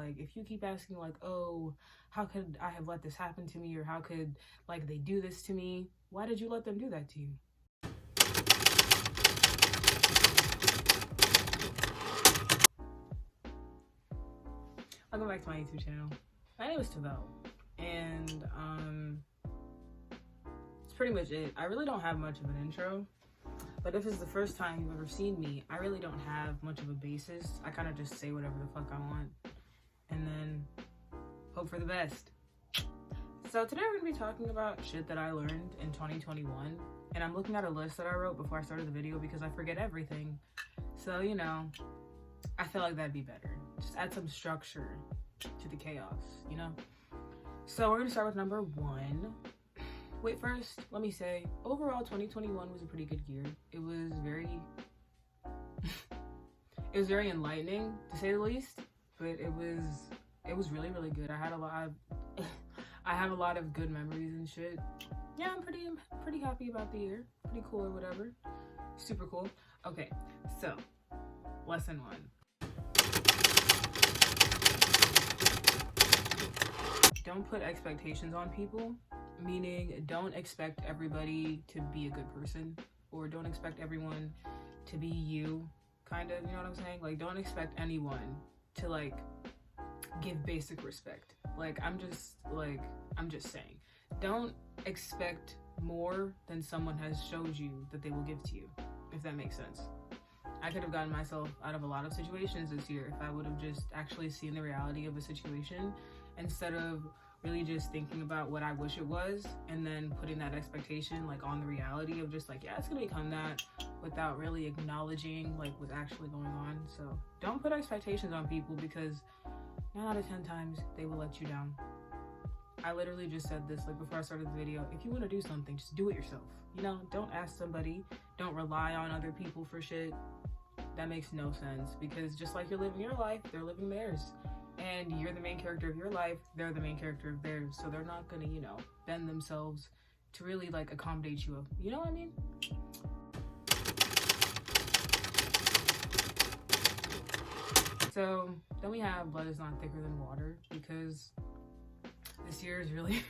Like, if you keep asking, like, oh, how could I have let this happen to me, or how could, like, they do this to me? Why did you let them do that to you? Welcome back to my YouTube channel. My name is Tavel, and it's pretty much it. I really don't have much of an intro, but if it's the first time you've ever seen me, I really don't have much of a basis. I kind of just say whatever the fuck I want, and then hope for the best. So today we're gonna be talking about shit that I learned in 2021, and I'm looking at a list that I wrote before I started the video because I forget everything. So, you know, I feel like that'd be better. Just add some structure to the chaos, you know? So we're gonna start with number 1. Wait, first, let me say, overall 2021 was a pretty good year. It was very, it was very enlightening, to say the least, but it was really, really good. I have a lot of good memories and shit. Yeah, I'm pretty happy about the year. Pretty cool or whatever. Super cool. Okay, so, lesson 1. Don't put expectations on people, meaning don't expect everybody to be a good person, or don't expect everyone to be you, kind of, you know what I'm saying? Like, don't expect anyone to, like, give basic respect. Like, I'm just saying, don't expect more than someone has showed you that they will give to you, if that makes sense. I could have gotten myself out of a lot of situations this year if I would have just actually seen the reality of a situation instead of really just thinking about what I wish it was and then putting that expectation like on the reality of just like, yeah, it's gonna become that, without really acknowledging like what's actually going on. So don't put expectations on people, because 9 out of 10 times they will let you down. I literally just said this like before I started the video. If you want to do something, just do it yourself. You know, don't ask somebody, don't rely on other people for shit. That makes no sense, because just like you're living your life, they're living theirs. And you're the main character of your life, they're the main character of theirs. So they're not gonna, you know, bend themselves to really like accommodate you. You know what I mean? So then we have blood is not thicker than water, because this year is really,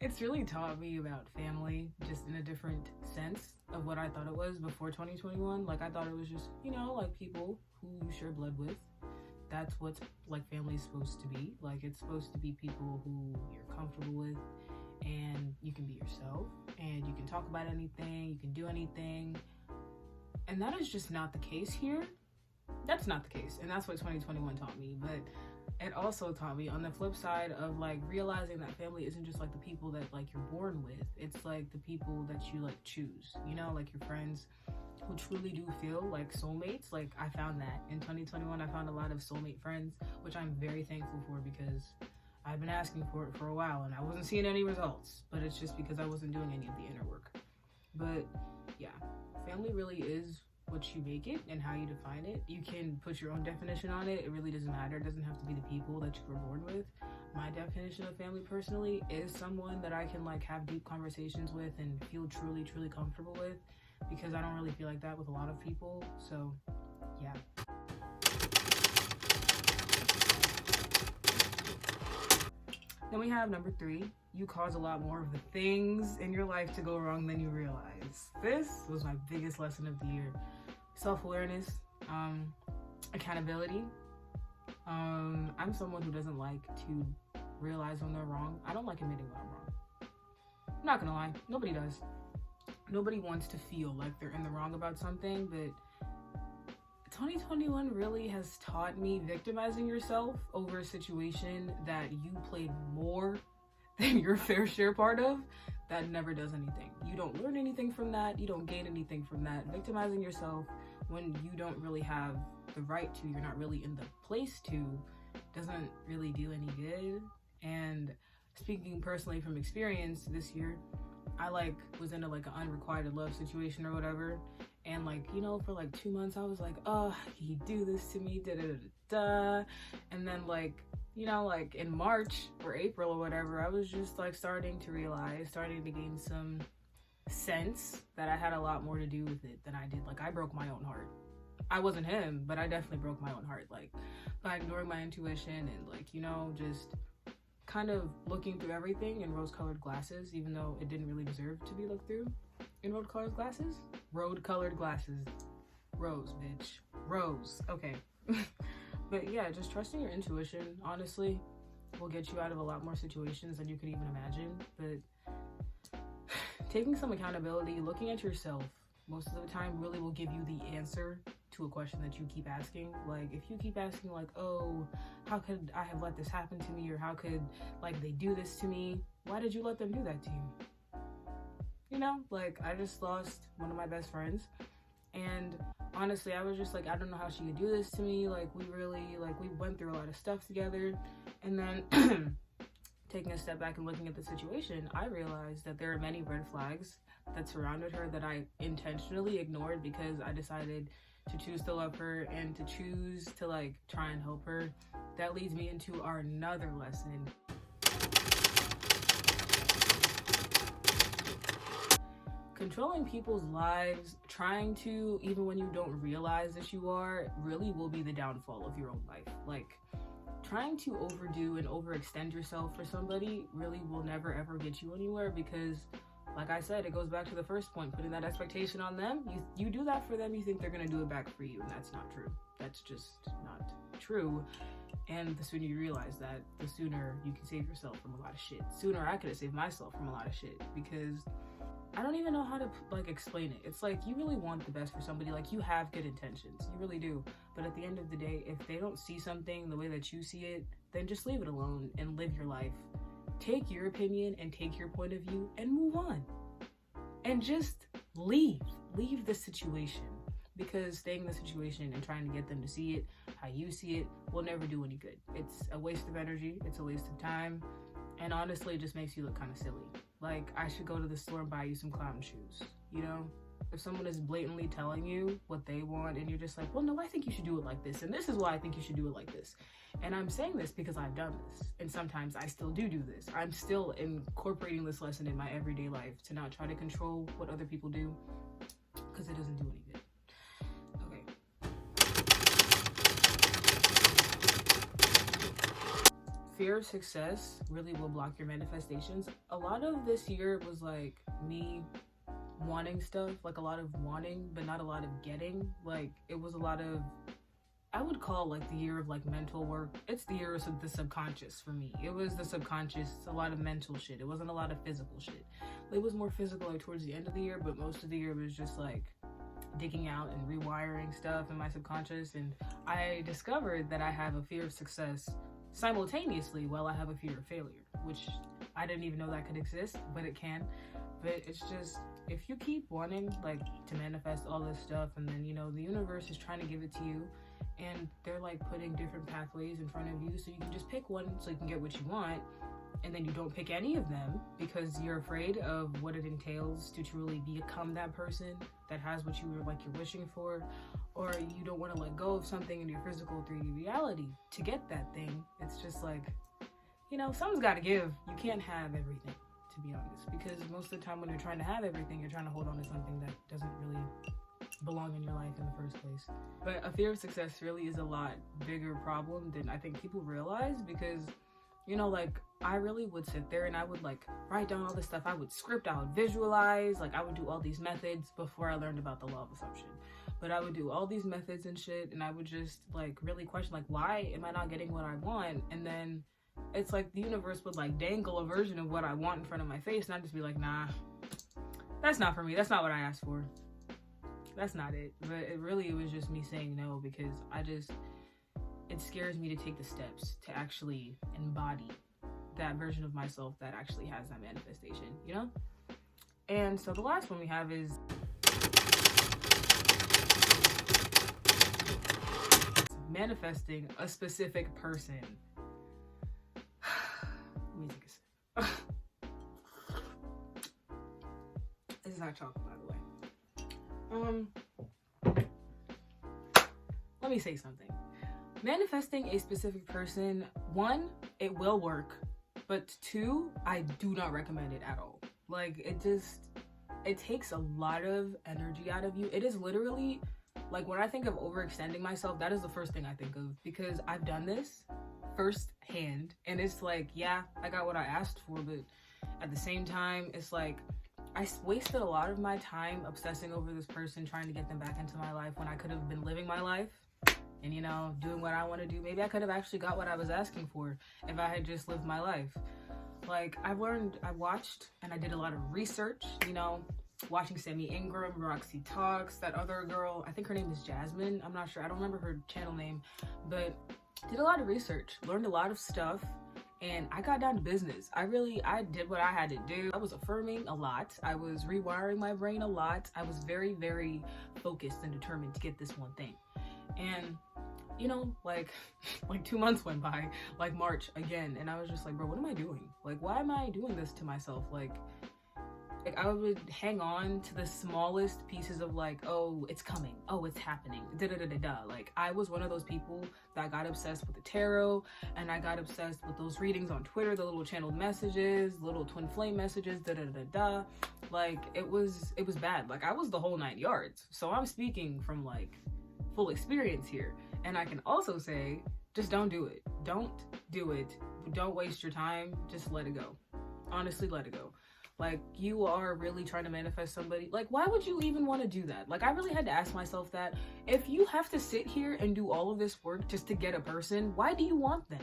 it's really taught me about family just in a different sense of what I thought it was before 2021. Like, I thought it was just, you know, like people who you share blood with. That's what like family is supposed to be. Like, it's supposed to be people who you're comfortable with, and you can be yourself, and you can talk about anything, you can do anything. And that is just not the case here. That's not the case, and that's what 2021 taught me. But it also taught me on the flip side of like realizing that family isn't just like the people that like you're born with. It's like the people that you like choose, you know, like your friends who truly do feel like soulmates. Like, I found that in 2021. I found a lot of soulmate friends, which I'm very thankful for, because I've been asking for it for a while and I wasn't seeing any results, but it's just because I wasn't doing any of the inner work. But yeah, family really is what you make it and how you define it. You can put your own definition on it. It really doesn't matter. It doesn't have to be the people that you were born with. My definition of family personally is someone that I can like have deep conversations with and feel truly, truly comfortable with, because I don't really feel like that with a lot of people. So yeah. Then we have number 3. You cause a lot more of the things in your life to go wrong than you realize. This was my biggest lesson of the year. Self-awareness, accountability. I'm someone who doesn't like to realize when they're wrong. I don't like admitting when I'm wrong. I'm not gonna lie, nobody does. Nobody wants to feel like they're in the wrong about something, but 2021 really has taught me victimizing yourself over a situation that you played more than your fair share part of, that never does anything. You don't learn anything from that. You don't gain anything from that. Victimizing yourself when you don't really have the right to, you're not really in the place to, doesn't really do any good. And speaking personally from experience, this year I like was in a like an unrequited love situation or whatever, and like, you know, for like 2 months I was like, oh, he do this to me, da da da da. And then like, you know, like in March or April or whatever, I was just like starting to realize, starting to gain some sense that I had a lot more to do with it than I did. Like, I broke my own heart. I wasn't him, but I definitely broke my own heart, like, by ignoring my intuition and, like, you know, just kind of looking through everything in rose-colored glasses, even though it didn't really deserve to be looked through in road-colored glasses. Road-colored glasses. Rose, bitch. Rose. Okay. But yeah, just trusting your intuition, honestly, will get you out of a lot more situations than you could even imagine. But taking some accountability, looking at yourself, most of the time really will give you the answer to a question that you keep asking. Like, if you keep asking, like, oh, how could I have let this happen to me? Or how could, like, they do this to me? Why did you let them do that to you? You know, like, I just lost one of my best friends. And honestly, I was just like, I don't know how she could do this to me. Like, we went through a lot of stuff together. And then taking a step back and looking at the situation, I realized that there are many red flags that surrounded her that I intentionally ignored because I decided to choose to love her and to choose to, like, try and help her. That leads me into our another lesson. Controlling people's lives, trying to, even when you don't realize that you are, really will be the downfall of your own life. Like, trying to overdo and overextend yourself for somebody really will never ever get you anywhere because, like I said, it goes back to the first point, putting that expectation on them. You do that for them, you think they're gonna do it back for you, and that's not true. That's just not true. And the sooner you realize that, the sooner you can save yourself from a lot of shit. Sooner I could have saved myself from a lot of shit because I don't even know how to, like, explain it. It's like, you really want the best for somebody. Like, you have good intentions. You really do. But at the end of the day, if they don't see something the way that you see it, then just leave it alone and live your life. Take your opinion and take your point of view and move on. And just leave. Leave the situation. Because staying in the situation and trying to get them to see it how you see it will never do any good. It's a waste of energy. It's a waste of time. And honestly, it just makes you look kind of silly. Like, I should go to the store and buy you some clown shoes, you know? If someone is blatantly telling you what they want and you're just like, well, no, I think you should do it like this. And this is why I think you should do it like this. And I'm saying this because I've done this. And sometimes I still do this. I'm still incorporating this lesson in my everyday life to not try to control what other people do because it doesn't do any good. Fear of success really will block your manifestations. A lot of this year was like me wanting stuff, like a lot of wanting, but not a lot of getting. Like, it was a lot of, I would call, like, the year of, like, mental work. It's the year of the subconscious for me. It was the subconscious, a lot of mental shit. It wasn't a lot of physical shit. It was more physical, like, towards the end of the year, but most of the year was just, like, digging out and rewiring stuff in my subconscious. And I discovered that I have a fear of success simultaneously while I have a fear of failure, which I didn't even know that could exist, but it can. But it's just, if you keep wanting, like, to manifest all this stuff, and then, you know, the universe is trying to give it to you, and they're, like, putting different pathways in front of you, so you can just pick one so you can get what you want, and then you don't pick any of them because you're afraid of what it entails to truly become that person that has what you're wishing for, or you don't want to let go of something in your physical 3D reality to get that thing. It's just like, you know, something's got to give. You can't have everything, to be honest, because most of the time when you're trying to have everything, you're trying to hold on to something that doesn't really belong in your life in the first place. But a fear of success really is a lot bigger problem than I think people realize, because, you know, like, I really would sit there and I would, like, write down all this stuff. I would script, I would visualize, like, I would do all these methods before I learned about the law of assumption. But I would do all these methods and shit, and I would just, like, really question, like, why am I not getting what I want? And then it's like the universe would, like, dangle a version of what I want in front of my face, and I'd just be like, nah, that's not for me. That's not what I asked for. That's not it. But it was just me saying no, because it scares me to take the steps to actually embody that version of myself that actually has that manifestation, you know? And so the last one we have is manifesting a specific person. Let me take a sip. This is not chocolate, by the way. Let me say something. Manifesting a specific person, 1, it will work, but 2, I do not recommend it at all. Like, it takes a lot of energy out of you. It is literally Like, when I think of overextending myself, that is the first thing I think of, because I've done this firsthand, and it's like, yeah, I got what I asked for, but at the same time, it's like I wasted a lot of my time obsessing over this person, trying to get them back into my life when I could have been living my life and, you know, doing what I want to do. Maybe I could have actually got what I was asking for if I had just lived my life. Like, I watched and I did a lot of research, you know, watching Sammy Ingram, Roxy Talks, that other girl, I think her name is Jasmine, I'm not sure, I don't remember her channel name, but did a lot of research, learned a lot of stuff, and I got down to business. I did what I had to do. I was affirming a lot. I was rewiring my brain a lot. I was very, very focused and determined to get this one thing. And, you know, like 2 months went by, like March again, and I was just like, bro, what am I doing? Like, why am I doing this to myself? Like I would hang on to the smallest pieces of like, oh, it's coming, oh, it's happening, da-da-da-da-da. Like, I was one of those people that got obsessed with the tarot, and I got obsessed with those readings on Twitter, the little channeled messages, little twin flame messages, da-da-da-da-da. Like, it was bad. Like, I was the whole 9 yards. So I'm speaking from like full experience here. And I can also say, just don't do it. Don't do it. Don't waste your time. Just let it go. Honestly, let it go. Like, you are really trying to manifest somebody. Like, why would you even want to do that? Like, I really had to ask myself that. If you have to sit here and do all of this work just to get a person, why do you want them?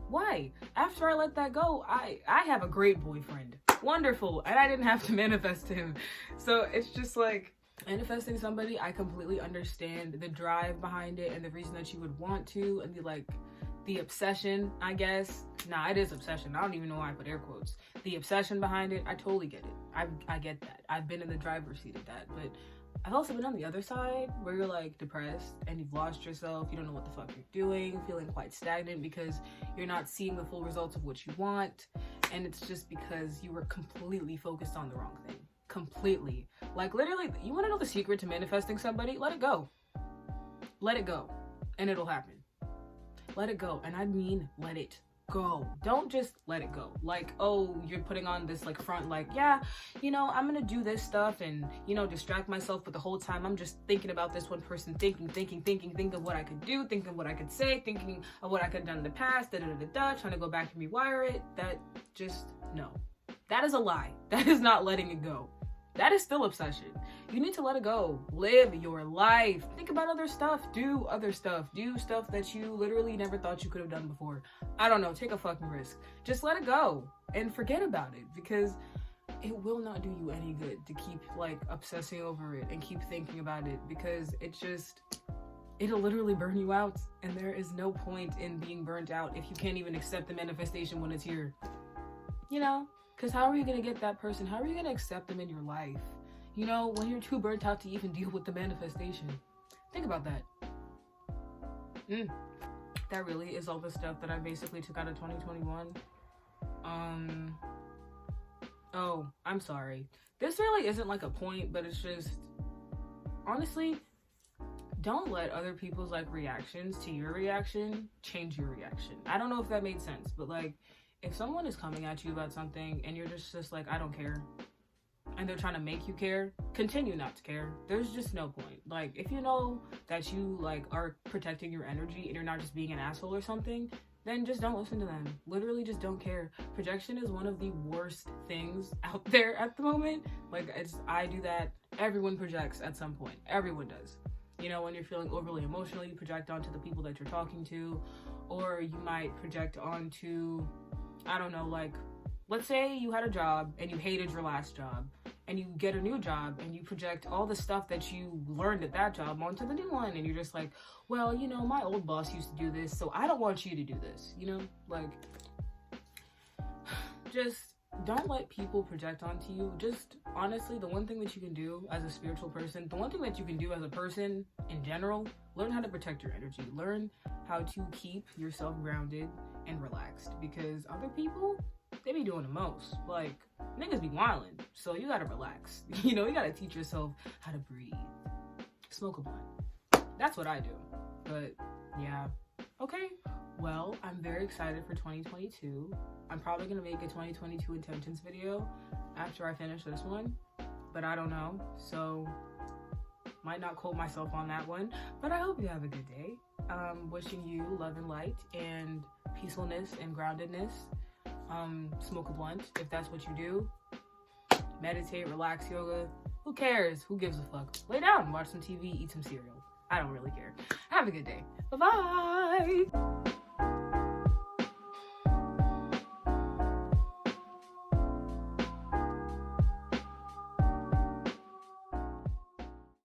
Why? After I let that go, I have a great boyfriend. Wonderful. And I didn't have to manifest him. So it's just like, manifesting somebody, I completely understand the drive behind it and the reason that you would want to, and the obsession, I guess. Nah, it is obsession. I don't even know why I put air quotes. The obsession behind it, I totally get it. I get that. I've been in the driver's seat of that. But I've also been on the other side where you're like depressed and you've lost yourself. You don't know what the fuck you're doing, feeling quite stagnant because you're not seeing the full results of what you want. And it's just because you were completely focused on the wrong thing. Completely. Like, literally, you want to know the secret to manifesting somebody? Let it go. Let it go. And it'll happen. Let it go. And I mean, let it go. Don't just let it go. Like, oh, you're putting on this like front, like, yeah, you know, I'm gonna do this stuff and, you know, distract myself, but the whole time I'm just thinking about this one person, thinking of what I could do, thinking of what I could say, thinking of what I could have done in the past, trying to go back and rewire it. That just, no. That is a lie. That is not letting it go. That is still obsession. You need to let it go. Live your life. Think about other stuff. Do other stuff. Do stuff that you literally never thought you could have done before. I don't know. Take a fucking risk. Just let it go and forget about it, because it will not do you any good to keep like obsessing over it and keep thinking about it, because it'll literally burn you out, and there is no point in being burnt out if you can't even accept the manifestation when it's here. You know? Because how are you going to get that person? How are you going to accept them in your life? You know, when you're too burnt out to even deal with the manifestation. Think about that. That really is all the stuff that I basically took out of 2021. Oh, I'm sorry. This really isn't like a point, but it's just, honestly, don't let other people's like reactions to your reaction change your reaction. I don't know if that made sense, but like, if someone is coming at you about something and you're just like, I don't care, and they're trying to make you care, continue not to care. There's just no point. Like, if you know that you like are protecting your energy and you're not just being an asshole or something, then just don't listen to them. Literally just don't care. Projection is one of the worst things out there at the moment. Like, I do that. Everyone projects at some point. Everyone does. You know, when you're feeling overly emotional, you project onto the people that you're talking to, or you might project onto, I don't know, like, let's say you had a job and you hated your last job, and you get a new job and you project all the stuff that you learned at that job onto the new one, and you're just like, well, you know, my old boss used to do this, so I don't want you to do this, you know? Like, just don't let people project onto you. Just, honestly, the one thing that you can do as a spiritual person, the one thing that you can do as a person in general, learn how to protect your energy. Learn how to keep yourself grounded and relaxed, because other people, they be doing the most. Like, niggas be wildin', so you gotta relax. You know, you gotta teach yourself how to breathe. Smoke a blunt. That's what I do. But, yeah. Okay, well, I'm very excited for 2022. I'm probably gonna make a 2022 intentions video after I finish this one, but I don't know. So, Might not quote myself on that one, but I hope you have a good day. Wishing you love and light and peacefulness and groundedness. Smoke a blunt if that's what you do. Meditate, relax, yoga. Who cares? Who gives a fuck? Lay down, watch some TV, eat some cereal. I don't really care. Have a good day. Bye-bye.